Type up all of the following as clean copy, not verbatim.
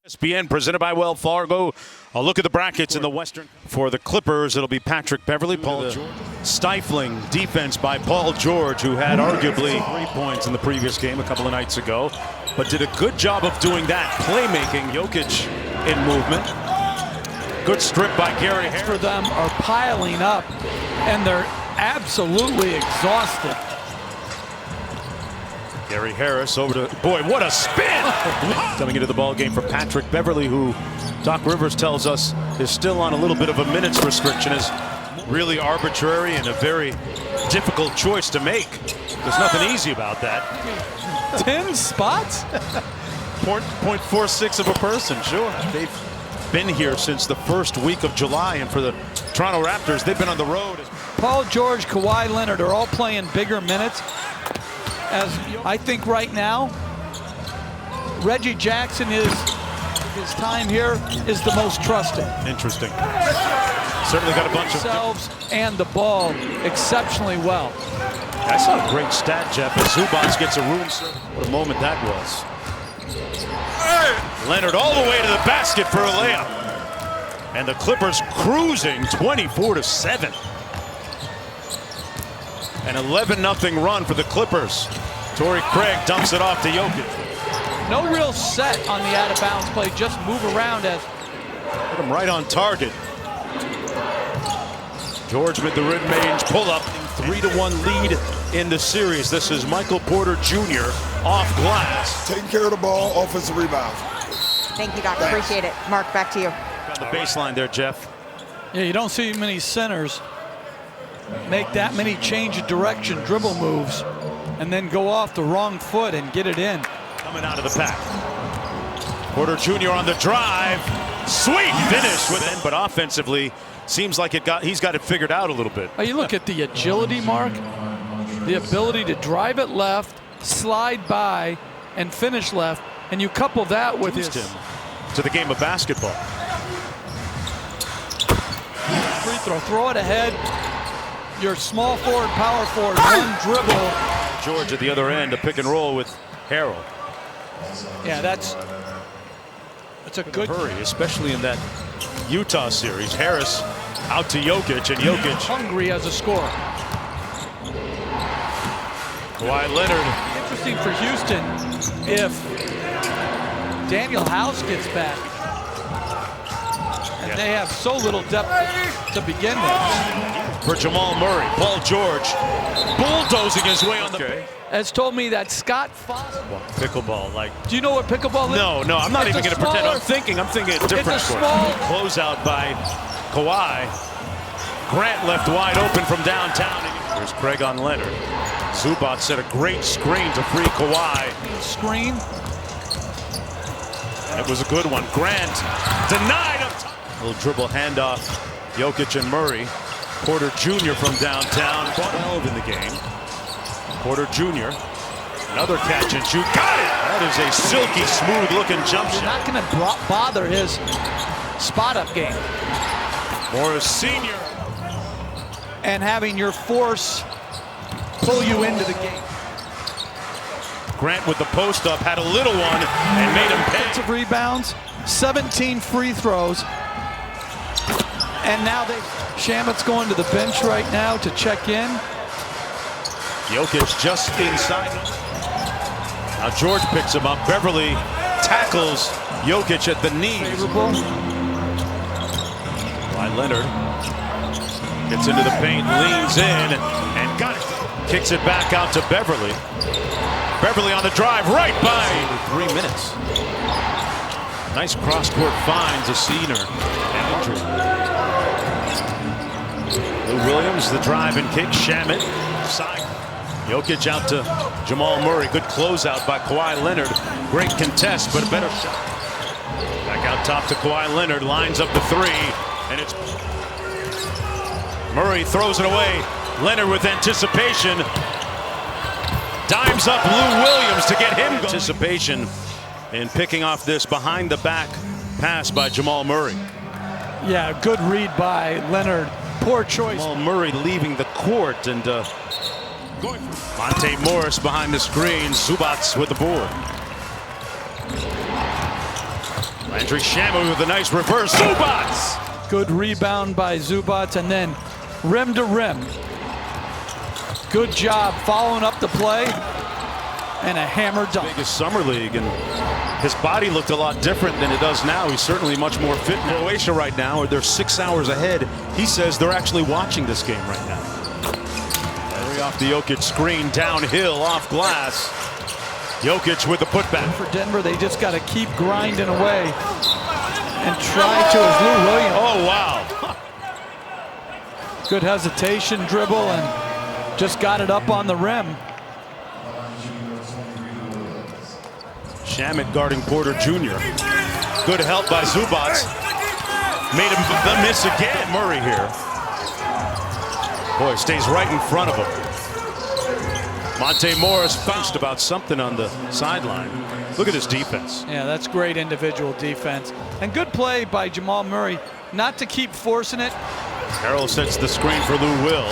ESPN presented by Wells Fargo. A look at the brackets in the Western. For the Clippers, it'll be Patrick Beverley, Paul George. Stifling defense by Paul George, who had arguably 3 points in the previous game a couple of nights ago, but did a good job of doing that. Playmaking, Jokic in movement. Good strip by Gary Harris. For them are piling up, and they're absolutely exhausted. Gary Harris over to, boy, what a spin! Coming into the ball game for Patrick Beverley, who Doc Rivers tells us is still on a little bit of a minutes restriction, is really arbitrary and a very difficult choice to make. There's nothing easy about that. 10 spots? 0.46 of a person, sure. They've been here since the first week of July, and for the Toronto Raptors, they've been on the road. Paul George, Kawhi Leonard are all playing bigger minutes. As I think right now, Reggie Jackson his time here is the most trusted. Interesting. Certainly got a bunch of themselves and the ball exceptionally well. I saw a great stat, Jeff, as Zubac gets a room serve. What a moment that was. Leonard all the way to the basket for a layup. And the Clippers cruising 24-7. An 11-0 run for the Clippers. Torrey Craig dumps it off to Jokic. No real set on the out-of-bounds play, just move around as. Put him right on target. George with the mid-range pull-up. 3-1 lead in the series. This is Michael Porter Jr. off glass. Taking care of the ball, offensive rebound. Thank you, Doc. Appreciate it. Mark, back to you. On the baseline there, Jeff. Yeah, you don't see many centers make that many change of direction dribble moves and then go off the wrong foot and get it in. Coming out of the pack. Porter Jr. on the drive. Sweet finish with it, but offensively seems like he's got it figured out a little bit. You look at the agility, Mark, the ability to drive it left, slide by, and finish left, and you couple that with his him to the game of basketball. Free throw, throw it ahead. Your small forward, power forward, one dribble. George at the other end, a pick and roll with Harrell. Yeah, that's a good hurry, especially in that Utah series. Harris out to Jokic, and Jokic hungry as a scorer. Kawhi Leonard. Interesting for Houston if Daniel House gets back. And they have so little depth to begin with. For Jamal Murray, Paul George bulldozing his way on the. Has told me that Scott Foster. Pickleball, like. Do you know what pickleball is? No, I'm not even going to pretend. I'm thinking a different sport. Closeout by Kawhi. Grant left wide open from downtown. There's Craig on Leonard. Zubac set a great screen to free Kawhi. Screen. And it was a good one. Grant denied him. Little dribble handoff. Jokic and Murray. Porter Jr. from downtown. 12 in the game. Porter Jr. Another catch and shoot. Got it! That is a silky smooth looking jump shot. You're not going to bother his spot up game. Morris Sr. And having your force pull you into the game. Grant with the post up had a little one and made him pay. Offensive rebounds, 17 free throws. And now Shamet's going to the bench right now to check in. Jokic just inside. Now George picks him up. Beverley tackles Jokic at the knees. Favorable. By Leonard. Gets into the paint, leans in, and got it. Kicks it back out to Beverley. Beverley on the drive, right by 3 minutes. Nice cross-court finds a Senior. Lou Williams, the drive and kick. Shamet, side. Jokic out to Jamal Murray. Good closeout by Kawhi Leonard. Great contest, but a better shot. Back out top to Kawhi Leonard. Lines up the three, and it's Murray throws it away. Leonard with anticipation. Dimes up Lou Williams to get him going. Anticipation in picking off this behind the back pass by Jamal Murray. Yeah, good read by Leonard. Poor choice. Jamal Murray leaving the court, and Monte Morris behind the screen. Zubac with the board. Landry Shamet with a nice reverse. Zubats! Good rebound by Zubats, and then rim to rim. Good job following up the play, and a hammer dunk. Biggest summer league, and his body looked a lot different than it does now. He's certainly much more fit in Croatia right now. They're 6 hours ahead. He says they're actually watching this game right now. Hurry off the Jokic screen, downhill, off glass. Jokic with the putback. For Denver, they just got to keep grinding away and try to, as Lou Williams. Oh, wow. Good hesitation, dribble, and just got it up on the rim. Shamet guarding Porter Jr. Good help by Zubats. Made him miss again. Murray here. Boy, stays right in front of him. Monte Morris bounced about something on the sideline. Look at his defense. Yeah, that's great individual defense. And good play by Jamal Murray not to keep forcing it. Harrell sets the screen for Lou Will.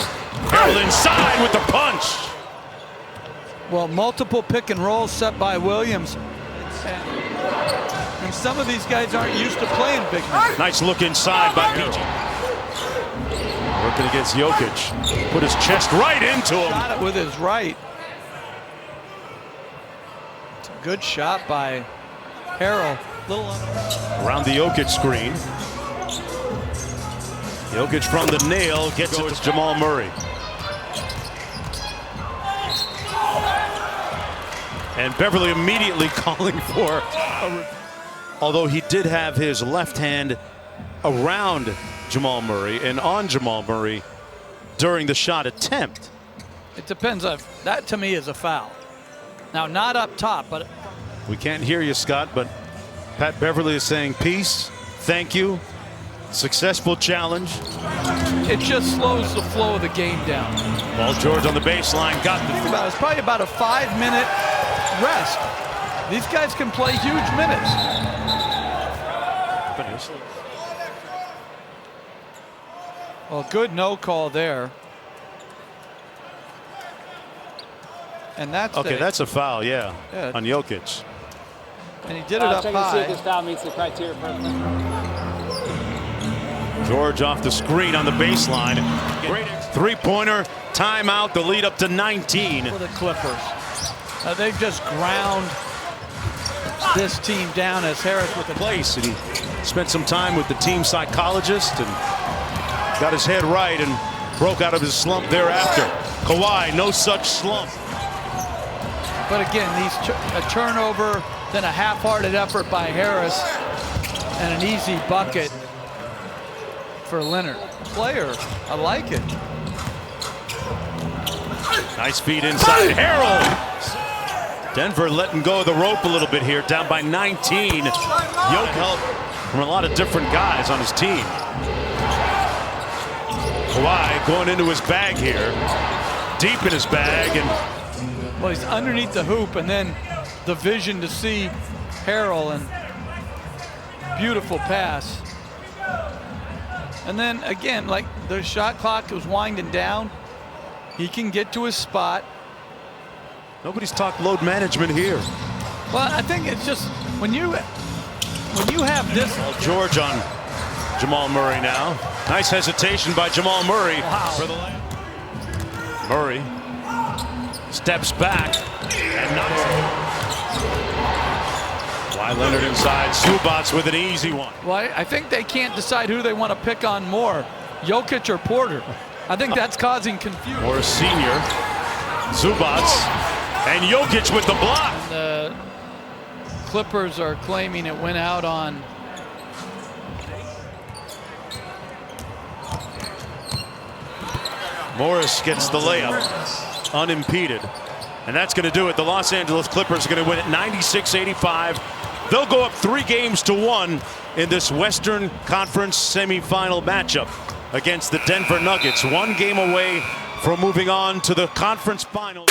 Harrell inside with the punch. Well, multiple pick and rolls set by Williams. And some of these guys aren't used to playing big men. Nice look inside by PG. Working against Jokic. Put his chest right into him. Shot it with his right. It's a good shot by Harrell. Around the Jokic screen. Jokic from the nail gets it to Jamal Murray. And Beverly immediately calling for although he did have his left hand around Jamal Murray and on Jamal Murray during the shot attempt. It depends on, that to me is a foul. Now, not up top, but we can't hear you, Scott, but Pat Beverly is saying peace, thank you, successful challenge. It just slows the flow of the game down. Paul George on the baseline got the. It's probably about a 5-minute rest. These guys can play huge minutes. Well, good no call there. And that's okay. That's a foul, yeah, on Jokic. And he did it up high. See if this foul meets the criteria for George off the screen on the baseline. Great three-pointer, timeout, the lead up to 19. For the Clippers. They've just ground this team down as Harris with the place. And he spent some time with the team psychologist and got his head right and broke out of his slump thereafter. Kawhi, no such slump. But again, a turnover, then a half-hearted effort by Harris, and an easy bucket for Leonard. Player, I like it. Nice feed inside. Harrell. Denver letting go of the rope a little bit here, down by 19. Jokic help from a lot of different guys on his team. Kawhi going into his bag here, deep in his bag, and well, he's underneath the hoop, and then the vision to see Harrell, and beautiful pass. And then again, like the shot clock was winding down, he can get to his spot. Nobody's talked load management here. Well, I think it's just when you have this. George on Jamal Murray now. Nice hesitation by Jamal Murray. Wow. For the Murray steps back and knocks it. Kawhi Leonard inside. Zubats with an easy one. Well, I think they can't decide who they want to pick on more, Jokic or Porter. I think that's causing confusion. Or a senior. Zubats and Jokic with the block. And the Clippers are claiming it went out on Morris gets the layup unimpeded. And that's going to do it. The Los Angeles Clippers are going to win it 96-85. They'll go up 3-1 in this Western Conference semifinal matchup against the Denver Nuggets. 1 game away from moving on to the conference finals.